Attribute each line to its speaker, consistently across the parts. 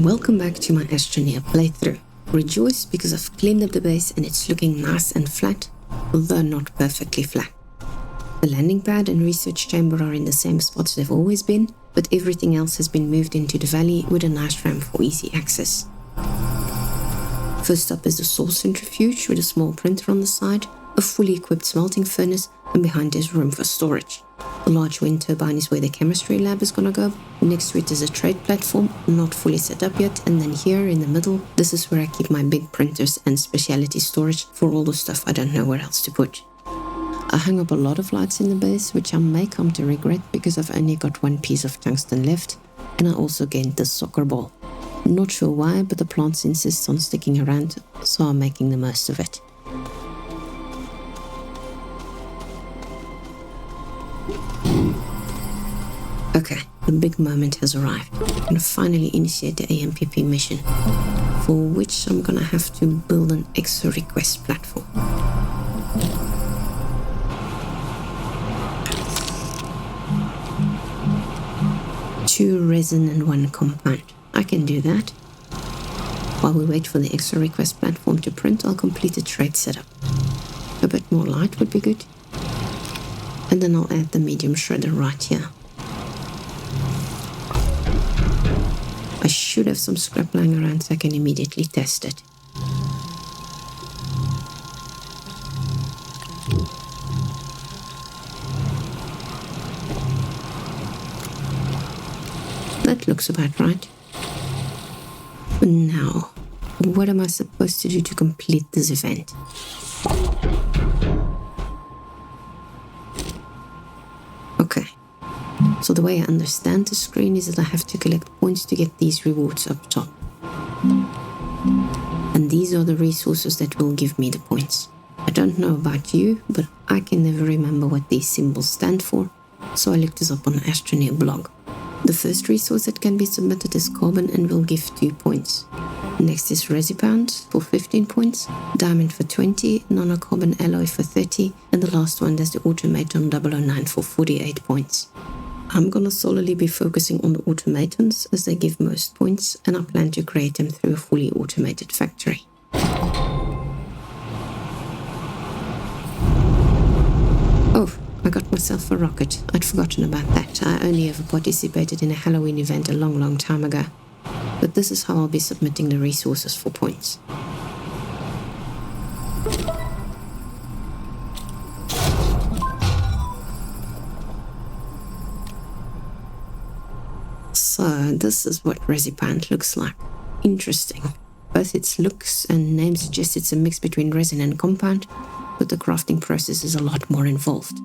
Speaker 1: Welcome back to my Astroneer playthrough. Rejoice because I've cleaned up the base and it's looking nice and flat, although not perfectly flat. The landing pad and research chamber are in the same spots they've always been, but everything else has been moved into the valley with a nice ramp for easy access. First up is the source centrifuge with a small printer on the side, a fully equipped smelting furnace, and behind is room for storage. The large wind turbine is where the chemistry lab is gonna go. Next to it is a trade platform, not fully set up yet, and then here in the middle, this is where I keep my big printers and specialty storage for all the stuff I don't know where else to put. I hung up a lot of lights in the base, which I may come to regret because I've only got one piece of tungsten left, and I also gained this soccer ball. Not sure why, but the plants insist on sticking around, so I'm making the most of it. Okay, the big moment has arrived. I'm gonna finally initiate the AMPP mission, for which I'm gonna have to build an extra request platform. Two resin and one compound. I can do that. While we wait for the extra request platform to print, I'll complete the trade setup. A bit more light would be good. And then I'll add the medium shredder right here. I should have some scrap lying around so I can immediately test it. That looks about right. Now, what am I supposed to do to complete this event? Okay. So the way I understand the screen is that I have to collect points to get these rewards up top. And these are the resources that will give me the points. I don't know about you, but I can never remember what these symbols stand for, so I looked this up on the Astroneer blog. The first resource that can be submitted is carbon and will give 2 points. Next is resipound for 15 points, diamond for 20, nanocarbon alloy for 30, and the last one is the automaton 009 for 48 points. I'm gonna solely be focusing on the automatons as they give most points, and I plan to create them through a fully automated factory. Oh, I got myself a rocket. I'd forgotten about that. I only ever participated in a Halloween event a long time ago. But this is how I'll be submitting the resources for points. So this is what resipound looks like. Interesting. Both its looks and name suggest it's a mix between resin and compound, but the crafting process is a lot more involved.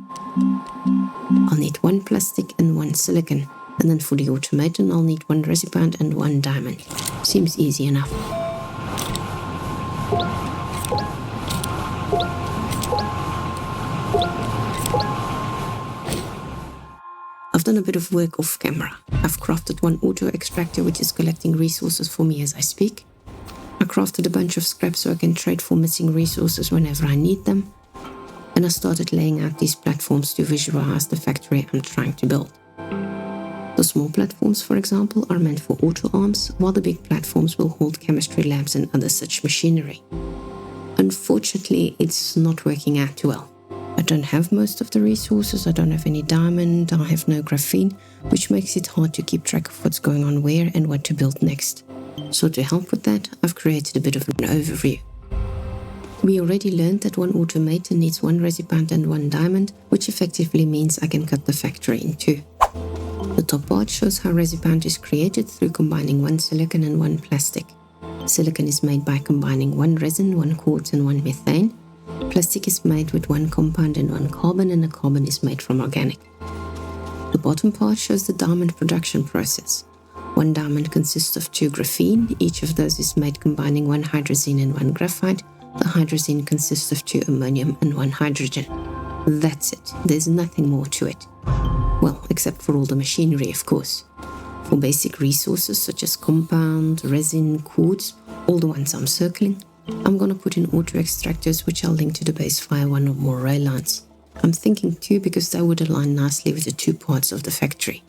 Speaker 1: I'll need 1 plastic and 1 silicon, and then for the automaton I'll need 1 resipound and 1 diamond. Seems easy enough. I've done a bit of work off camera. I've crafted 1 auto extractor which is collecting resources for me as I speak. I crafted a bunch of scrap so I can trade for missing resources whenever I need them. And I started laying out these platforms to visualize the factory I'm trying to build. The small platforms, for example, are meant for auto arms, while the big platforms will hold chemistry labs and other such machinery. Unfortunately, it's not working out too well. I don't have most of the resources, I don't have any diamond, I have no graphene, which makes it hard to keep track of what's going on where and what to build next. So to help with that, I've created a bit of an overview. We already learned that 1 automaton needs 1 resipound and 1 diamond, which effectively means I can cut the factory in 2. The top part shows how resipound is created through combining 1 silicon and 1 plastic. Silicon is made by combining 1 resin, 1 quartz and 1 methane. Plastic is made with 1 compound and 1 carbon, and the carbon is made from organic. The bottom part shows the diamond production process. 1 diamond consists of 2 graphene, each of those is made combining 1 hydrazine and 1 graphite. The hydrazine consists of 2 ammonium and 1 hydrogen. That's it, there's nothing more to it. Well, except for all the machinery, of course. For basic resources such as compound, resin, quartz, all the ones I'm circling, I'm gonna put in auto extractors which I'll link to the base via 1 or more rail lines. I'm thinking 2 because they would align nicely with the 2 parts of the factory.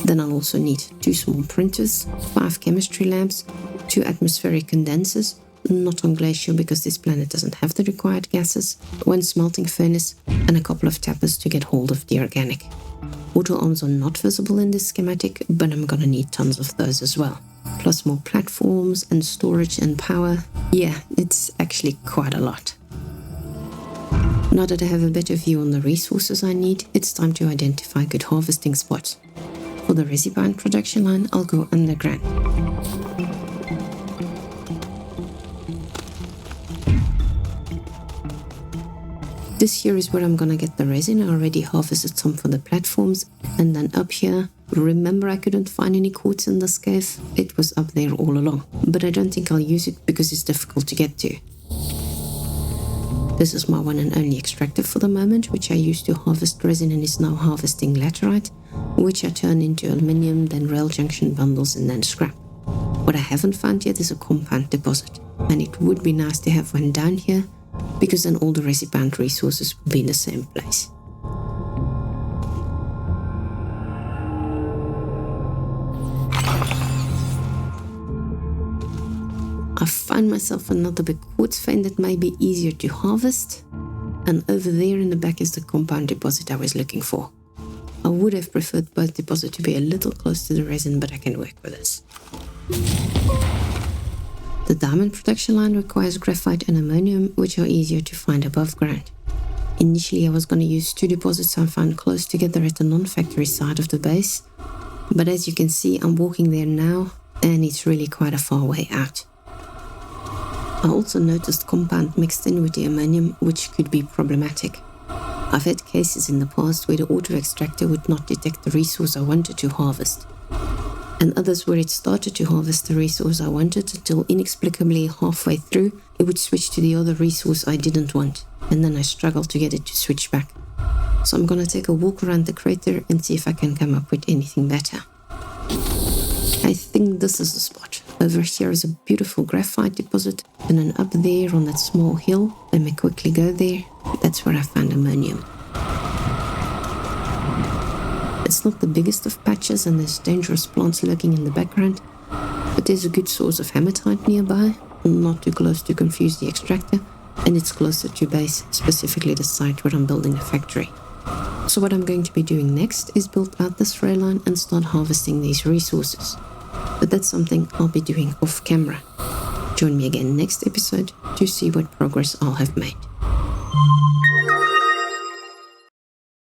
Speaker 1: Then I'll also need 2 small printers, 5 chemistry labs, 2 atmospheric condensers, not on Glacier because this planet doesn't have the required gases, 1 smelting furnace, and a couple of tappers to get hold of the organic. Auto arms are not visible in this schematic, but I'm gonna need tons of those as well. Plus more platforms and storage and power. Yeah, it's actually quite a lot. Now that I have a better view on the resources I need, it's time to identify good harvesting spots. For the Resibind production line, I'll go underground. This here is where I'm gonna get the resin. I already harvested some for the platforms. And then up here, remember I couldn't find any quartz in this cave? It was up there all along. But I don't think I'll use it because it's difficult to get to. This is my one and only extractor for the moment, which I used to harvest resin and is now harvesting laterite, which I turn into aluminium, then rail junction bundles and then scrap. What I haven't found yet is a compound deposit, and it would be nice to have one down here, because then all the Resibind resources will be in the same place. I find myself another big quartz vein that may be easier to harvest, and over there in the back is the compound deposit I was looking for. I would have preferred both deposits to be a little close to the resin, but I can work with this. The diamond production line requires graphite and ammonium, which are easier to find above ground. Initially I was going to use 2 deposits I found close together at the non-factory side of the base, but as you can see I'm walking there now and it's really quite a far way out. I also noticed compound mixed in with the ammonium, which could be problematic. I've had cases in the past where the auto extractor would not detect the resource I wanted to harvest, and others where it started to harvest the resource I wanted until inexplicably halfway through it would switch to the other resource I didn't want, and then I struggled to get it to switch back. So I'm gonna take a walk around the crater and see if I can come up with anything better. I think this is the spot. Over here is a beautiful graphite deposit, and then up there on that small hill, let me quickly go there, that's where I found ammonium. It's not the biggest of patches and there's dangerous plants lurking in the background, but there's a good source of hematite nearby, not too close to confuse the extractor, and it's closer to base, specifically the site where I'm building the factory. So what I'm going to be doing next is build out this rail line and start harvesting these resources. But that's something I'll be doing off camera. Join me again next episode to see what progress I'll have made.